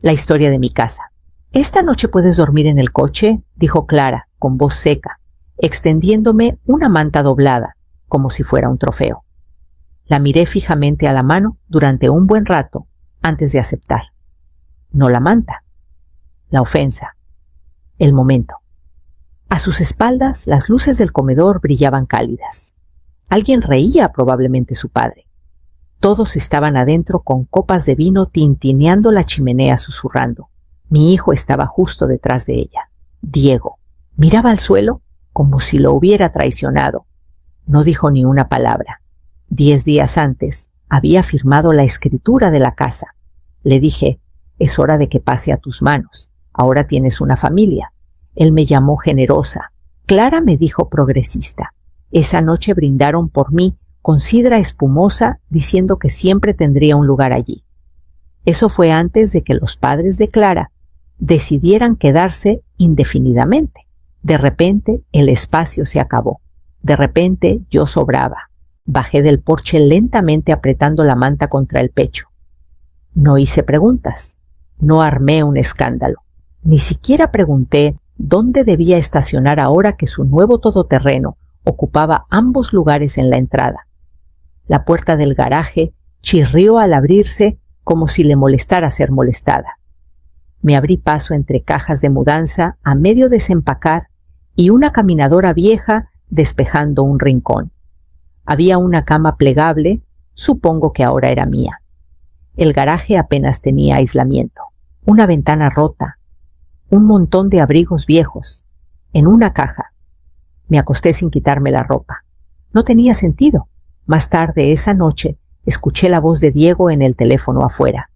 La historia de mi casa. «¿Esta noche puedes dormir en el coche?», dijo Clara, con voz seca, extendiéndome una manta doblada, como si fuera un trofeo. La miré fijamente a la mano durante un buen rato antes de aceptar. No la manta, la ofensa, el momento. A sus espaldas las luces del comedor brillaban cálidas. Alguien reía, probablemente su padre. Todos estaban adentro con copas de vino tintineando la chimenea susurrando. Mi hijo estaba justo detrás de ella. Diego miraba al suelo como si lo hubiera traicionado. No dijo ni una palabra. 10 días antes había firmado la escritura de la casa. Le dije, es hora de que pase a tus manos. Ahora tienes una familia. Él me llamó generosa. Clara me dijo progresista. Esa noche brindaron por mí con sidra espumosa diciendo que siempre tendría un lugar allí. Eso fue antes de que los padres de Clara decidieran quedarse indefinidamente. De repente el espacio se acabó. De repente yo sobraba. Bajé del porche lentamente apretando la manta contra el pecho. No hice preguntas. No armé un escándalo. Ni siquiera pregunté dónde debía estacionar ahora que su nuevo todoterreno ocupaba ambos lugares en la entrada. La puerta del garaje chirrió al abrirse como si le molestara ser molestada. Me abrí paso entre cajas de mudanza a medio desempacar y una caminadora vieja despejando un rincón. Había una cama plegable, supongo que ahora era mía. El garaje apenas tenía aislamiento. Una ventana rota. Un montón de abrigos viejos. En una caja. Me acosté sin quitarme la ropa. No tenía sentido. Más tarde esa noche escuché la voz de Diego en el teléfono afuera.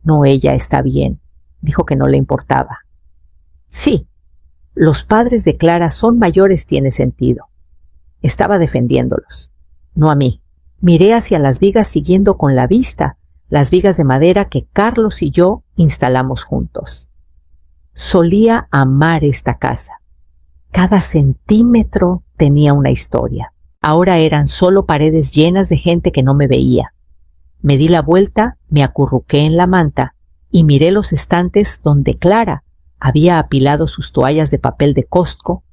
No, ella está bien. Dijo que no le importaba. Sí, los padres de Clara son mayores, tiene sentido. Estaba defendiéndolos, no a mí. Miré hacia las vigas siguiendo con la vista las vigas de madera que Carlos y yo instalamos juntos. Solía amar esta casa. Cada centímetro tenía una historia. Ahora eran solo paredes llenas de gente que no me veía. Me di la vuelta, me acurruqué en la manta y miré los estantes donde Clara había apilado sus toallas de papel de Costco,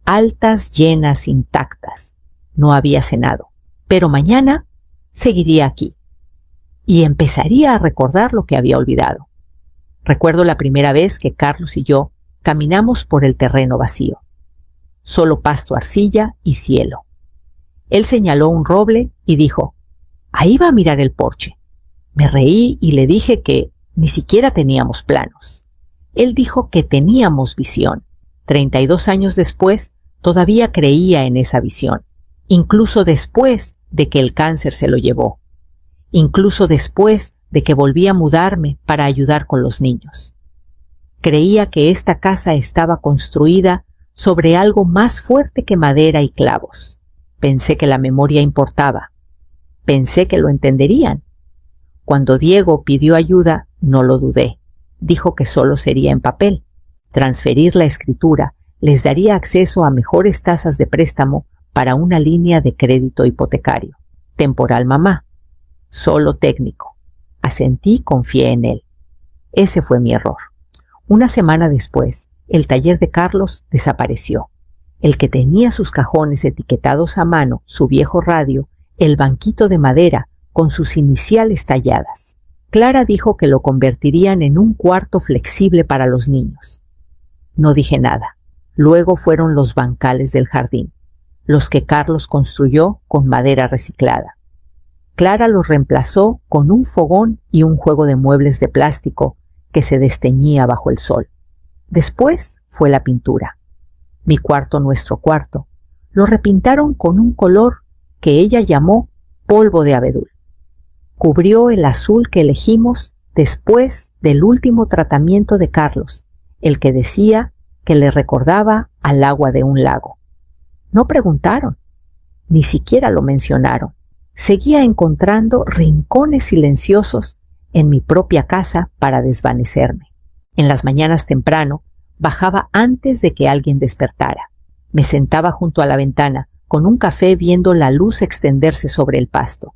altas, llenas, intactas. No había cenado, pero mañana seguiría aquí y empezaría a recordar lo que había olvidado. Recuerdo la primera vez que Carlos y yo caminamos por el terreno vacío. Solo pasto, arcilla y cielo. Él señaló un roble y dijo, «Ahí va a mirar el porche». Me reí y le dije que ni siquiera teníamos planos. Él dijo que teníamos visión. 32 años después, todavía creía en esa visión, incluso después de que el cáncer se lo llevó, incluso después de que volví a mudarme para ayudar con los niños. Creía que esta casa estaba construida sobre algo más fuerte que madera y clavos. Pensé que la memoria importaba. Pensé que lo entenderían. Cuando Diego pidió ayuda, no lo dudé. Dijo que solo sería en papel. Transferir la escritura les daría acceso a mejores tasas de préstamo para una línea de crédito hipotecario. Temporal, mamá. Solo técnico. Asentí y confié en él. Ese fue mi error. Una semana después, el taller de Carlos desapareció. El que tenía sus cajones etiquetados a mano, su viejo radio, el banquito de madera con sus iniciales talladas. Clara dijo que lo convertirían en un cuarto flexible para los niños. No dije nada. Luego fueron los bancales del jardín, los que Carlos construyó con madera reciclada. Clara los reemplazó con un fogón y un juego de muebles de plástico que se desteñía bajo el sol. Después fue la pintura. Mi cuarto, nuestro cuarto, lo repintaron con un color que ella llamó polvo de abedul. Cubrió el azul que elegimos después del último tratamiento de Carlos, el que decía que le recordaba al agua de un lago. No preguntaron, ni siquiera lo mencionaron. Seguía encontrando rincones silenciosos en mi propia casa para desvanecerme. En las mañanas temprano, bajaba antes de que alguien despertara. Me sentaba junto a la ventana, con un café viendo la luz extenderse sobre el pasto.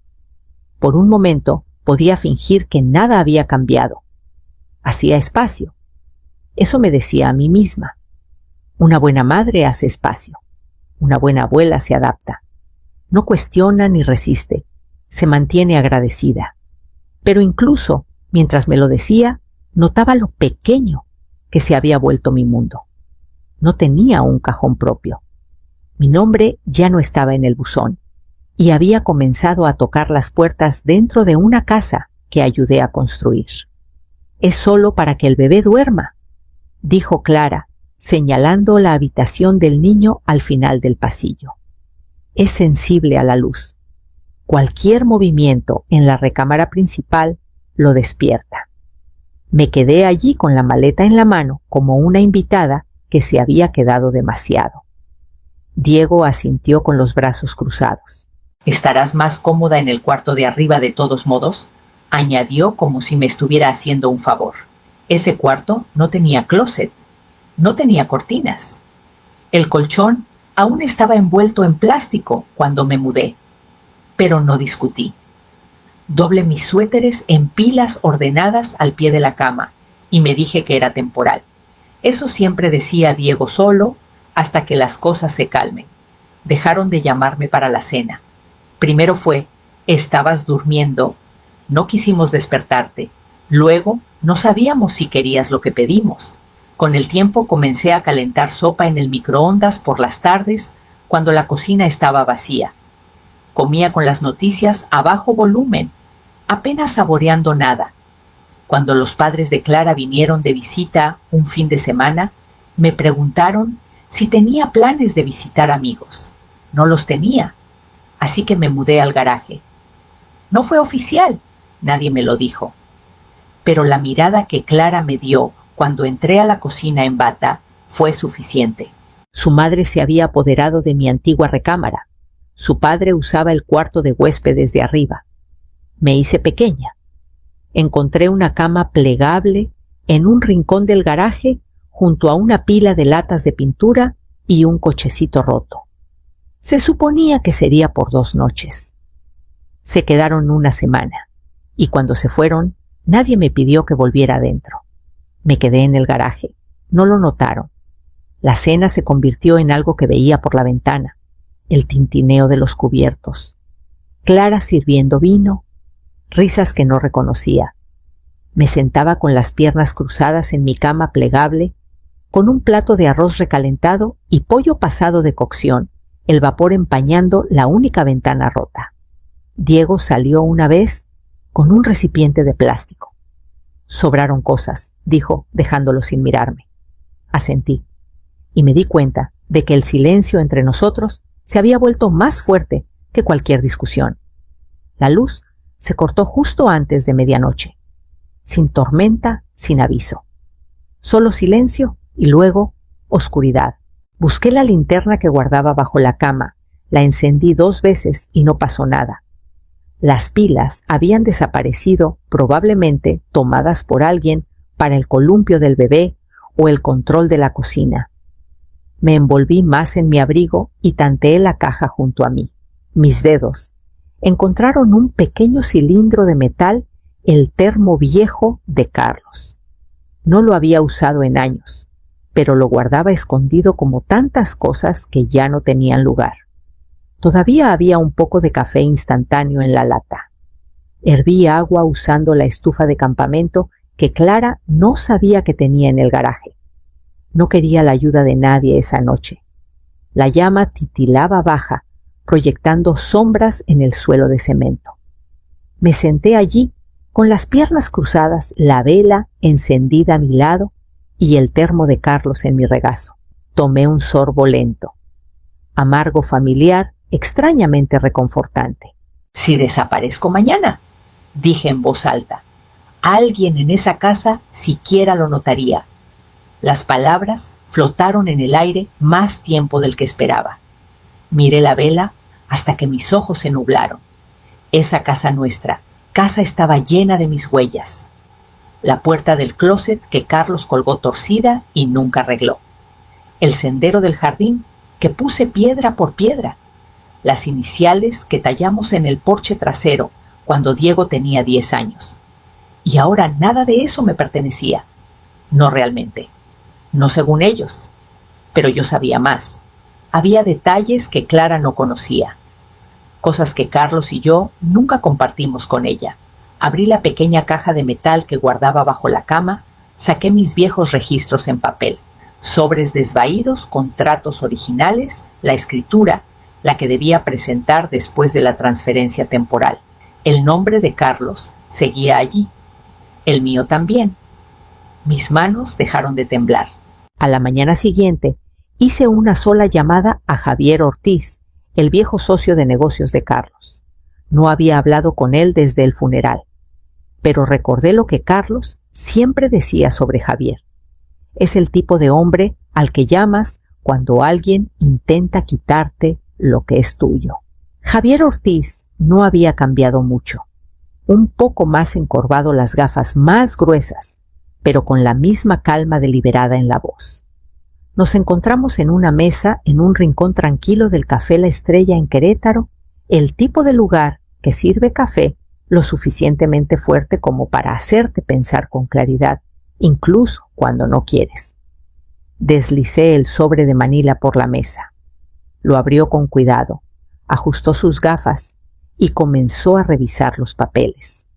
Por un momento podía fingir que nada había cambiado. hacía espacio. Eso me decía a mí misma. Una buena madre hace espacio. Una buena abuela se adapta. No cuestiona ni resiste. Se mantiene agradecida. Pero incluso, mientras me lo decía, notaba lo pequeño que se había vuelto mi mundo. No tenía un cajón propio. Mi nombre ya no estaba en el buzón y había comenzado a tocar las puertas dentro de una casa que ayudé a construir. «Es solo para que el bebé duerma», dijo Clara, señalando la habitación del niño al final del pasillo. «Es sensible a la luz. Cualquier movimiento en la recámara principal lo despierta». Me quedé allí con la maleta en la mano como una invitada que se había quedado demasiado. Diego asintió con los brazos cruzados. «¿Estarás más cómoda en el cuarto de arriba de todos modos?», añadió como si me estuviera haciendo un favor. Ese cuarto no tenía closet, no tenía cortinas. El colchón aún estaba envuelto en plástico cuando me mudé, pero no discutí. Doblé mis suéteres en pilas ordenadas al pie de la cama y me dije que era temporal. Eso siempre decía Diego solo hasta que las cosas se calmen. Dejaron de llamarme para la cena. Primero fue, «¿Estabas durmiendo?». No quisimos despertarte. Luego, no sabíamos si querías lo que pedimos. Con el tiempo comencé a calentar sopa en el microondas por las tardes cuando la cocina estaba vacía. Comía con las noticias a bajo volumen, apenas saboreando nada. Cuando los padres de Clara vinieron de visita un fin de semana, me preguntaron si tenía planes de visitar amigos. No los tenía, así que me mudé al garaje. No fue oficial, nadie me lo dijo. Pero la mirada que Clara me dio cuando entré a la cocina en bata fue suficiente. Su madre se había apoderado de mi antigua recámara. Su padre usaba el cuarto de huéspedes de arriba. Me hice pequeña. Encontré una cama plegable en un rincón del garaje junto a una pila de latas de pintura y un cochecito roto. Se suponía que sería por 2 noches. Se quedaron una semana, y cuando se fueron, nadie me pidió que volviera adentro. Me quedé en el garaje. No lo notaron. La cena se convirtió en algo que veía por la ventana. El tintineo de los cubiertos. Clara sirviendo vino. Risas que no reconocía. Me sentaba con las piernas cruzadas en mi cama plegable, con un plato de arroz recalentado y pollo pasado de cocción, el vapor empañando la única ventana rota. Diego salió una vez con un recipiente de plástico. «Sobraron cosas», dijo, dejándolo sin mirarme. Asentí, y me di cuenta de que el silencio entre nosotros se había vuelto más fuerte que cualquier discusión. La luz se cortó justo antes de medianoche, sin tormenta, sin aviso. Solo silencio y luego oscuridad. Busqué la linterna que guardaba bajo la cama, la encendí 2 veces y no pasó nada. Las pilas habían desaparecido, probablemente tomadas por alguien para el columpio del bebé o el control de la cocina. Me envolví más en mi abrigo y tanteé la caja junto a mí. Mis dedos encontraron un pequeño cilindro de metal, el termo viejo de Carlos. No lo había usado en años, pero lo guardaba escondido como tantas cosas que ya no tenían lugar. Todavía había un poco de café instantáneo en la lata. Herví agua usando la estufa de campamento que Clara no sabía que tenía en el garaje. No quería la ayuda de nadie esa noche. La llama titilaba baja, proyectando sombras en el suelo de cemento. Me senté allí, con las piernas cruzadas, la vela encendida a mi lado y el termo de Carlos en mi regazo. Tomé un sorbo lento, amargo, familiar, extrañamente reconfortante. «Si desaparezco mañana», dije en voz alta, «alguien en esa casa siquiera lo notaría». Las palabras flotaron en el aire más tiempo del que esperaba. Miré la vela hasta que mis ojos se nublaron. Esa casa nuestra, casa estaba llena de mis huellas. La puerta del closet que Carlos colgó torcida y nunca arregló. El sendero del jardín que puse piedra por piedra. Las iniciales que tallamos en el porche trasero cuando Diego tenía 10 años. Y ahora nada de eso me pertenecía. No realmente. No según ellos. Pero yo sabía más. Había detalles que Clara no conocía. Cosas que Carlos y yo nunca compartimos con ella. Abrí la pequeña caja de metal que guardaba bajo la cama, saqué mis viejos registros en papel, sobres desvaídos, contratos originales, la escritura, la que debía presentar después de la transferencia temporal. El nombre de Carlos seguía allí. El mío también. Mis manos dejaron de temblar. A la mañana siguiente, hice una sola llamada a Javier Ortiz, el viejo socio de negocios de Carlos. No había hablado con él desde el funeral, pero recordé lo que Carlos siempre decía sobre Javier. Es el tipo de hombre al que llamas cuando alguien intenta quitarte lo que es tuyo. Javier Ortiz no había cambiado mucho. Un poco más encorvado, las gafas más gruesas, pero con la misma calma deliberada en la voz. Nos encontramos en una mesa en un rincón tranquilo del Café La Estrella en Querétaro, el tipo de lugar que sirve café lo suficientemente fuerte como para hacerte pensar con claridad, incluso cuando no quieres. Deslicé el sobre de Manila por la mesa. Lo abrió con cuidado, ajustó sus gafas y comenzó a revisar los papeles.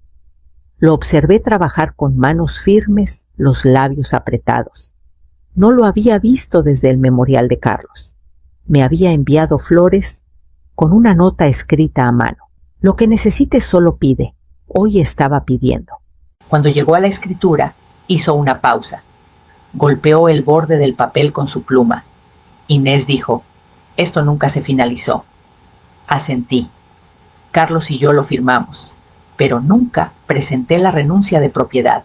Lo observé trabajar con manos firmes, los labios apretados. No lo había visto desde el memorial de Carlos. Me había enviado flores con una nota escrita a mano. Lo que necesites solo pide. Hoy estaba pidiendo. Cuando llegó a la escritura, hizo una pausa. Golpeó el borde del papel con su pluma. Inés dijo, «Esto nunca se finalizó». Asentí. Carlos y yo lo firmamos, pero nunca presenté la renuncia de propiedad.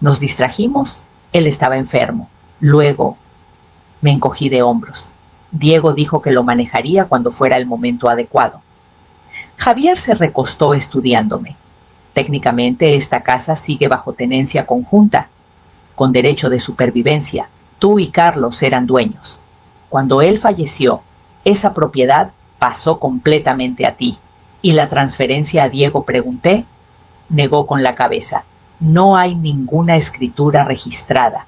Nos distrajimos, él estaba enfermo. Luego me encogí de hombros. Diego dijo que lo manejaría cuando fuera el momento adecuado. Javier se recostó estudiándome. Técnicamente esta casa sigue bajo tenencia conjunta, con derecho de supervivencia. Tú y Carlos eran dueños. Cuando él falleció, esa propiedad pasó completamente a ti. ¿Y la transferencia a Diego? Pregunté. Negó con la cabeza. No hay ninguna escritura registrada.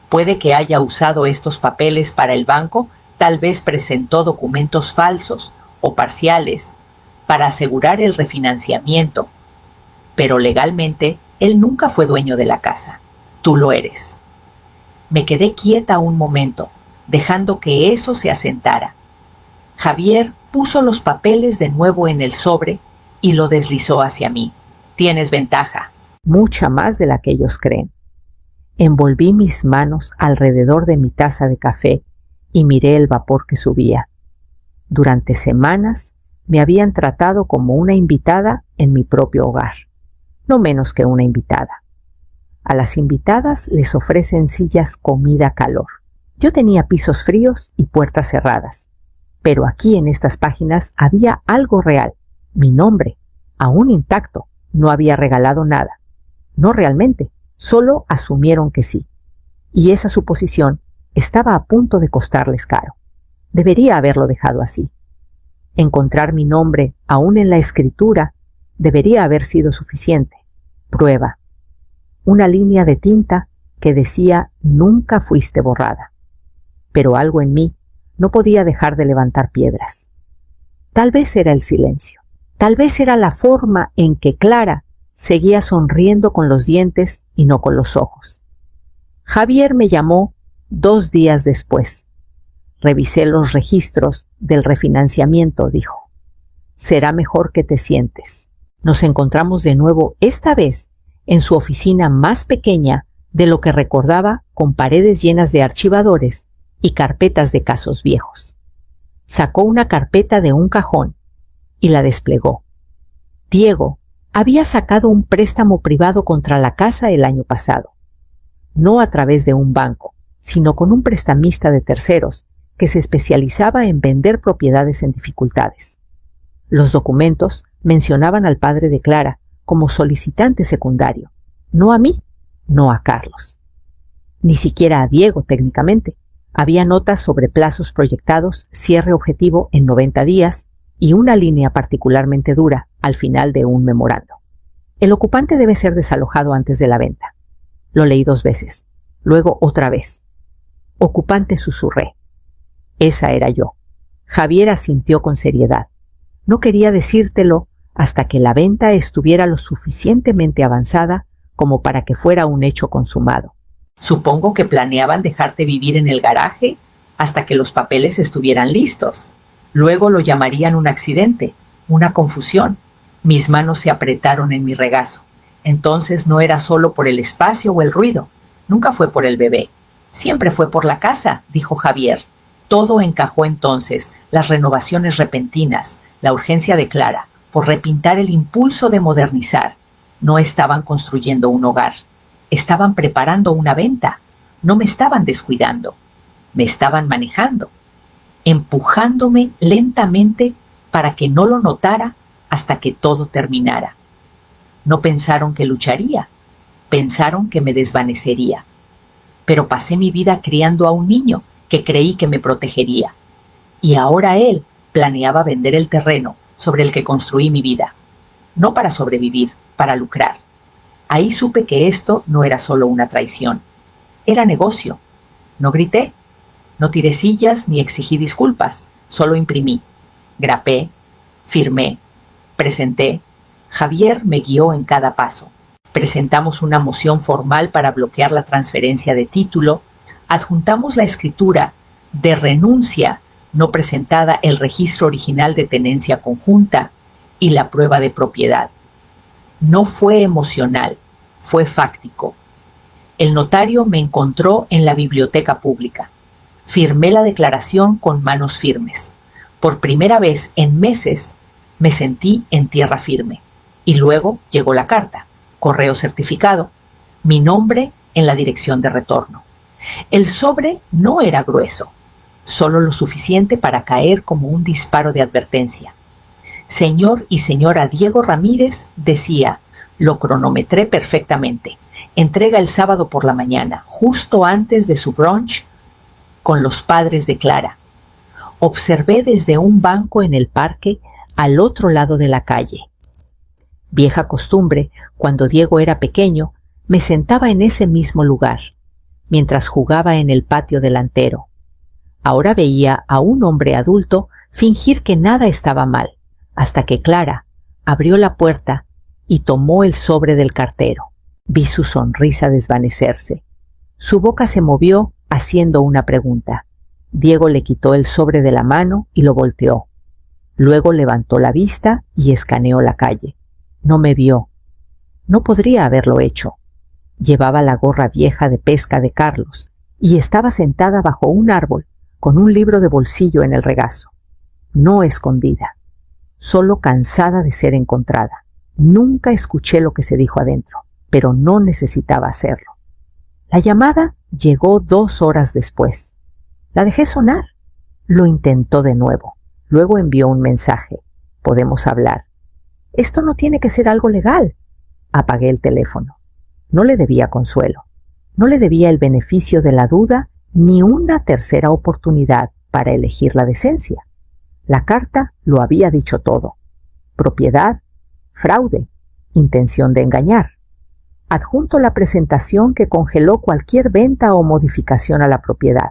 Puede que haya usado estos papeles para el banco, tal vez presentó documentos falsos o parciales para asegurar el refinanciamiento. Pero legalmente, él nunca fue dueño de la casa. Tú lo eres. Me quedé quieta un momento, dejando que eso se asentara. Javier puso los papeles de nuevo en el sobre y lo deslizó hacia mí. Tienes ventaja. Mucha más de la que ellos creen. Envolví mis manos alrededor de mi taza de café y miré el vapor que subía. Durante semanas me habían tratado como una invitada en mi propio hogar, no menos que una invitada. A las invitadas les ofrecen sillas, comida, calor. Yo tenía pisos fríos y puertas cerradas, pero aquí en estas páginas había algo real. Mi nombre, aún intacto, no había regalado nada. No realmente, solo asumieron que sí. Y esa suposición estaba a punto de costarles caro. Debería haberlo dejado así. Encontrar mi nombre aún en la escritura debería haber sido suficiente. Prueba. Una línea de tinta que decía «Nunca fuiste borrada». Pero algo en mí no podía dejar de levantar piedras. Tal vez era el silencio. Tal vez era la forma en que Clara seguía sonriendo con los dientes y no con los ojos. Javier me llamó 2 días después. Revisé los registros del refinanciamiento, dijo. Será mejor que te sientes. Nos encontramos de nuevo, esta vez en su oficina más pequeña de lo que recordaba, con paredes llenas de archivadores y carpetas de casos viejos. Sacó una carpeta de un cajón y la desplegó. Diego había sacado un préstamo privado contra la casa el año pasado. No a través de un banco, sino con un prestamista de terceros que se especializaba en vender propiedades en dificultades. Los documentos mencionaban al padre de Clara como solicitante secundario, no a mí, no a Carlos. Ni siquiera a Diego técnicamente. Había notas sobre plazos proyectados, cierre objetivo en 90 días y una línea particularmente dura al final de un memorando. El ocupante debe ser desalojado antes de la venta. Lo leí 2 veces, luego otra vez. Ocupante, susurré. Esa era yo. Javier asintió con seriedad. No quería decírtelo hasta que la venta estuviera lo suficientemente avanzada como para que fuera un hecho consumado. Supongo que planeaban dejarte vivir en el garaje hasta que los papeles estuvieran listos. Luego lo llamarían un accidente, una confusión. Mis manos se apretaron en mi regazo. Entonces no era solo por el espacio o el ruido. Nunca fue por el bebé. Siempre fue por la casa, dijo Javier. Todo encajó entonces, las renovaciones repentinas, la urgencia de Clara, por repintar el impulso de modernizar. No estaban construyendo un hogar. Estaban preparando una venta. No me estaban descuidando. Me estaban manejando, empujándome lentamente para que no lo notara hasta que todo terminara. No pensaron que lucharía, pensaron que me desvanecería. Pero pasé mi vida criando a un niño que creí que me protegería. Y ahora él planeaba vender el terreno sobre el que construí mi vida. No para sobrevivir, para lucrar. Ahí supe que esto no era solo una traición. Era negocio. No grité, no tiré sillas ni exigí disculpas, solo imprimí. Grapé, firmé, presenté. Javier me guió en cada paso. Presentamos una moción formal para bloquear la transferencia de título. Adjuntamos la escritura de renuncia no presentada, el registro original de tenencia conjunta y la prueba de propiedad. No fue emocional, fue fáctico. El notario me encontró en la biblioteca pública. Firmé la declaración con manos firmes. Por primera vez en meses me sentí en tierra firme. Y luego llegó la carta, correo certificado, mi nombre en la dirección de retorno. El sobre no era grueso, solo lo suficiente para caer como un disparo de advertencia. Señor y señora Diego Ramírez, decía, lo cronometré perfectamente. Entrega el sábado por la mañana, justo antes de su brunch con los padres de Clara. Observé desde un banco en el parque al otro lado de la calle. Vieja costumbre, cuando Diego era pequeño, me sentaba en ese mismo lugar, mientras jugaba en el patio delantero. Ahora veía a un hombre adulto fingir que nada estaba mal, hasta que Clara abrió la puerta y tomó el sobre del cartero. Vi su sonrisa desvanecerse. Su boca se movió haciendo una pregunta. Diego le quitó el sobre de la mano y lo volteó. Luego levantó la vista y escaneó la calle. No me vio. No podría haberlo hecho. Llevaba la gorra vieja de pesca de Carlos y estaba sentada bajo un árbol con un libro de bolsillo en el regazo. No escondida, solo cansada de ser encontrada. Nunca escuché lo que se dijo adentro, pero no necesitaba hacerlo. La llamada llegó 2 horas después. La dejé sonar. Lo intentó de nuevo. Luego envió un mensaje. Podemos hablar. Esto no tiene que ser algo legal. Apagué el teléfono. No le debía consuelo. No le debía el beneficio de la duda ni una tercera oportunidad para elegir la decencia. La carta lo había dicho todo. Propiedad, fraude, intención de engañar. Adjunto la presentación que congeló cualquier venta o modificación a la propiedad.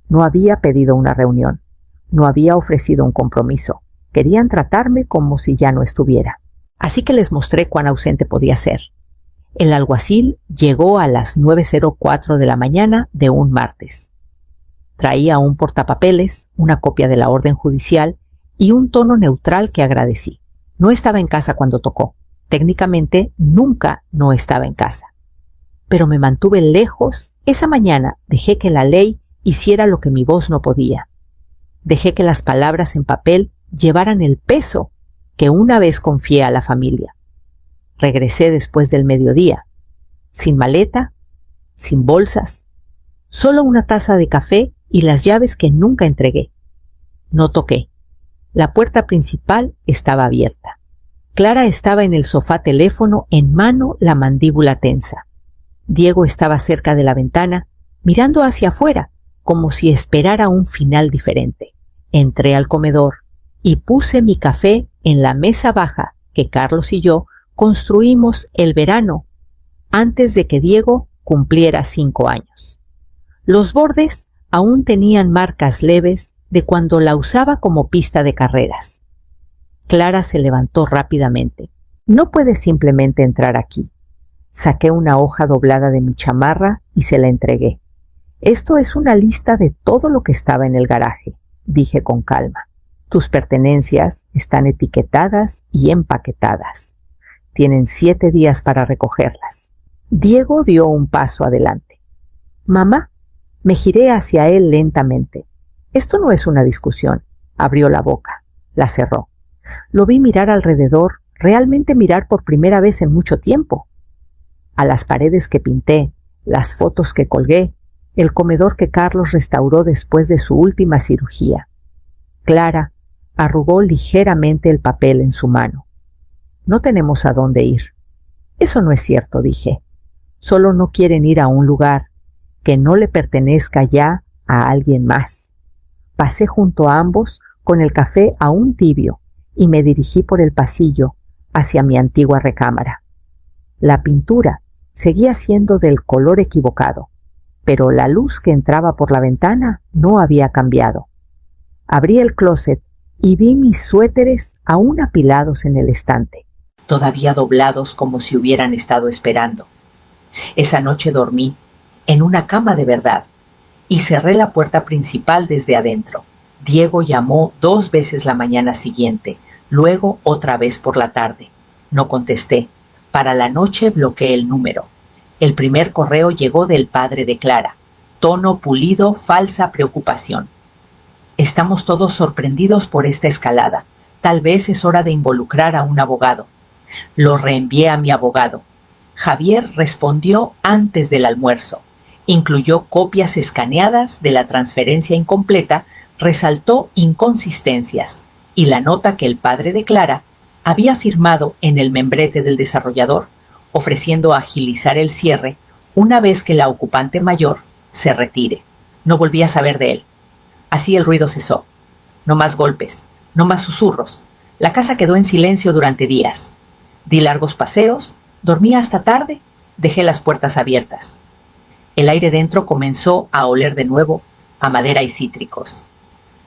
No había pedido una reunión. No había ofrecido un compromiso. Querían tratarme como si ya no estuviera. Así que les mostré cuán ausente podía ser. El alguacil llegó a las 9:04 de la mañana de un martes. Traía un portapapeles, una copia de la orden judicial y un tono neutral que agradecí. No estaba en casa cuando tocó. Técnicamente, nunca no estaba en casa. Pero me mantuve lejos. Esa mañana dejé que la ley hiciera lo que mi voz no podía. Dejé que las palabras en papel llevaran el peso que una vez confié a la familia. Regresé después del mediodía, sin maleta, sin bolsas, solo una taza de café y las llaves que nunca entregué. No toqué. La puerta principal estaba abierta. Clara estaba en el sofá, teléfono en mano, la mandíbula tensa. Diego estaba cerca de la ventana, mirando hacia afuera, como si esperara un final diferente. Entré al comedor y puse mi café en la mesa baja que Carlos y yo construimos el verano antes de que Diego cumpliera 5 años. Los bordes aún tenían marcas leves de cuando la usaba como pista de carreras. Clara se levantó rápidamente. No puedes simplemente entrar aquí. Saqué una hoja doblada de mi chamarra y se la entregué. Esto es una lista de todo lo que estaba en el garaje, dije con calma. Tus pertenencias están etiquetadas y empaquetadas. Tienen 7 días para recogerlas. Diego dio un paso adelante. Mamá, me giré hacia él lentamente. Esto no es una discusión. Abrió la boca. La cerró. Lo vi mirar alrededor, realmente mirar por primera vez en mucho tiempo. A las paredes que pinté, las fotos que colgué, el comedor que Carlos restauró después de su última cirugía. Clara arrugó ligeramente el papel en su mano. No tenemos a dónde ir. Eso no es cierto, dije. Solo no quieren ir a un lugar que no le pertenezca ya a alguien más. Pasé junto a ambos con el café aún tibio y me dirigí por el pasillo hacia mi antigua recámara. La pintura seguía siendo del color equivocado, pero la luz que entraba por la ventana no había cambiado. Abrí el closet y vi mis suéteres aún apilados en el estante, todavía doblados como si hubieran estado esperando. Esa noche dormí en una cama de verdad y cerré la puerta principal desde adentro. Diego llamó 2 veces la mañana siguiente, luego otra vez por la tarde. No contesté. Para la noche bloqueé el número. El primer correo llegó del padre de Clara. Tono pulido, falsa preocupación. Estamos todos sorprendidos por esta escalada. Tal vez es hora de involucrar a un abogado. Lo reenvié a mi abogado. Javier respondió antes del almuerzo. Incluyó copias escaneadas de la transferencia incompleta, resaltó inconsistencias y la nota que el padre de Clara había firmado en el membrete del desarrollador, ofreciendo agilizar el cierre una vez que la ocupante mayor se retire. No volví a saber de él. Así el ruido cesó. No más golpes, no más susurros. La casa quedó en silencio durante días. Di largos paseos, dormí hasta tarde, dejé las puertas abiertas. El aire dentro comenzó a oler de nuevo a madera y cítricos.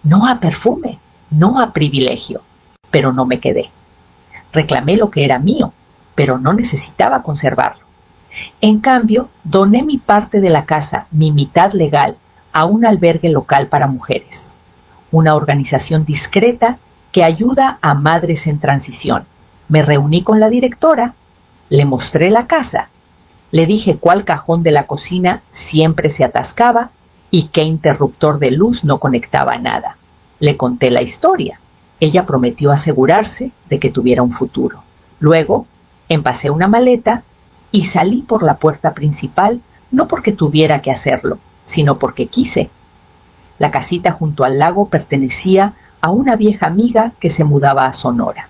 No a perfume, no a privilegio, pero no me quedé. Reclamé lo que era mío, pero no necesitaba conservarlo. En cambio, doné mi parte de la casa, mi mitad legal, a un albergue local para mujeres, una organización discreta que ayuda a madres en transición. Me reuní con la directora, le mostré la casa, le dije cuál cajón de la cocina siempre se atascaba y qué interruptor de luz no conectaba nada. Le conté la historia. Ella prometió asegurarse de que tuviera un futuro. Luego, empacé una maleta y salí por la puerta principal, no porque tuviera que hacerlo, sino porque quise. La casita junto al lago pertenecía a una vieja amiga que se mudaba a Sonora.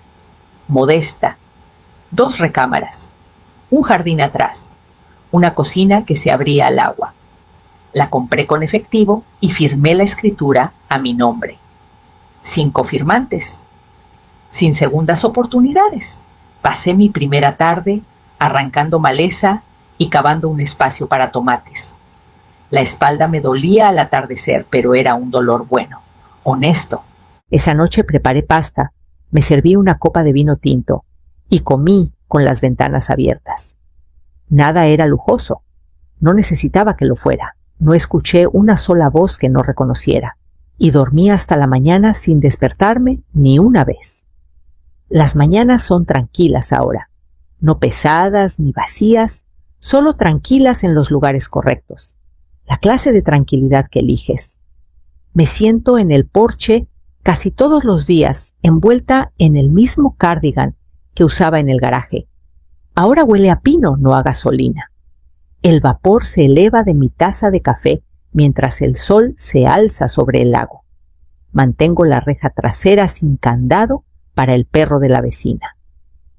Modesta, 2 recámaras, un jardín atrás, una cocina que se abría al agua. La compré con efectivo y firmé la escritura a mi nombre. 5 firmantes, sin segundas oportunidades. Pasé mi primera tarde arrancando maleza y cavando un espacio para tomates. La espalda me dolía al atardecer, pero era un dolor bueno, honesto. Esa noche preparé pasta, me serví una copa de vino tinto y comí con las ventanas abiertas. Nada era lujoso, no necesitaba que lo fuera. No escuché una sola voz que no reconociera y dormí hasta la mañana sin despertarme ni una vez. Las mañanas son tranquilas ahora, no pesadas ni vacías, solo tranquilas en los lugares correctos. La clase de tranquilidad que eliges. Me siento en el porche casi todos los días, envuelta en el mismo cardigan que usaba en el garaje. Ahora huele a pino, no a gasolina. El vapor se eleva de mi taza de café mientras el sol se alza sobre el lago. Mantengo la reja trasera sin candado para el perro de la vecina.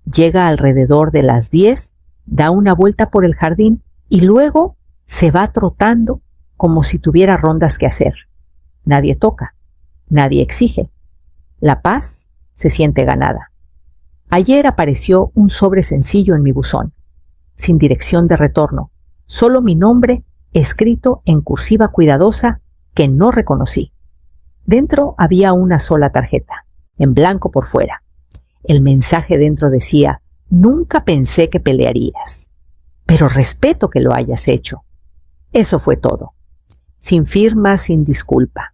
Llega alrededor de las 10, da una vuelta por el jardín y luego se va trotando como si tuviera rondas que hacer. Nadie toca, nadie exige. La paz se siente ganada. Ayer apareció un sobre sencillo en mi buzón, sin dirección de retorno, solo mi nombre escrito en cursiva cuidadosa que no reconocí. Dentro había una sola tarjeta, en blanco por fuera. El mensaje dentro decía: nunca pensé que pelearías, pero respeto que lo hayas hecho. Eso fue todo. Sin firma, sin disculpa.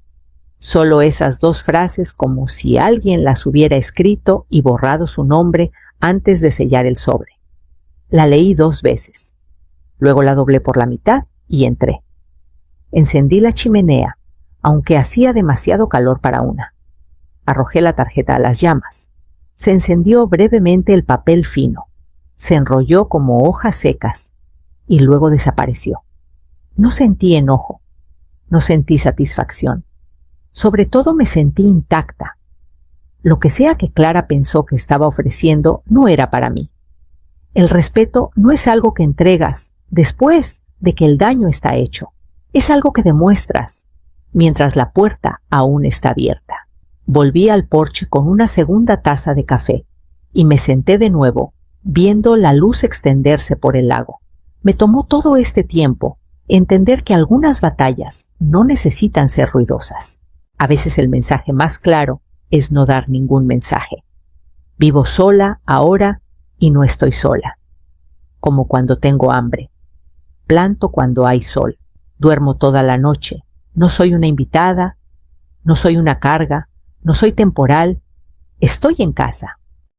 Solo esas dos frases, como si alguien las hubiera escrito y borrado su nombre antes de sellar el sobre. La leí 2 veces. Luego la doblé por la mitad y entré. Encendí la chimenea, aunque hacía demasiado calor para una. Arrojé la tarjeta a las llamas. Se encendió brevemente el papel fino. Se enrolló como hojas secas y luego desapareció. No sentí enojo. No sentí satisfacción. Sobre todo me sentí intacta. Lo que sea que Clara pensó que estaba ofreciendo no era para mí. El respeto no es algo que entregas después de que el daño está hecho. Es algo que demuestras mientras la puerta aún está abierta. Volví al porche con una segunda taza de café y me senté de nuevo, viendo la luz extenderse por el lago. Me tomó todo este tiempo entender que algunas batallas no necesitan ser ruidosas. A veces el mensaje más claro es no dar ningún mensaje. Vivo sola ahora y no estoy sola. Como cuando tengo hambre. Planto cuando hay sol. Duermo toda la noche. No soy una invitada. No soy una carga. No soy temporal. Estoy en casa.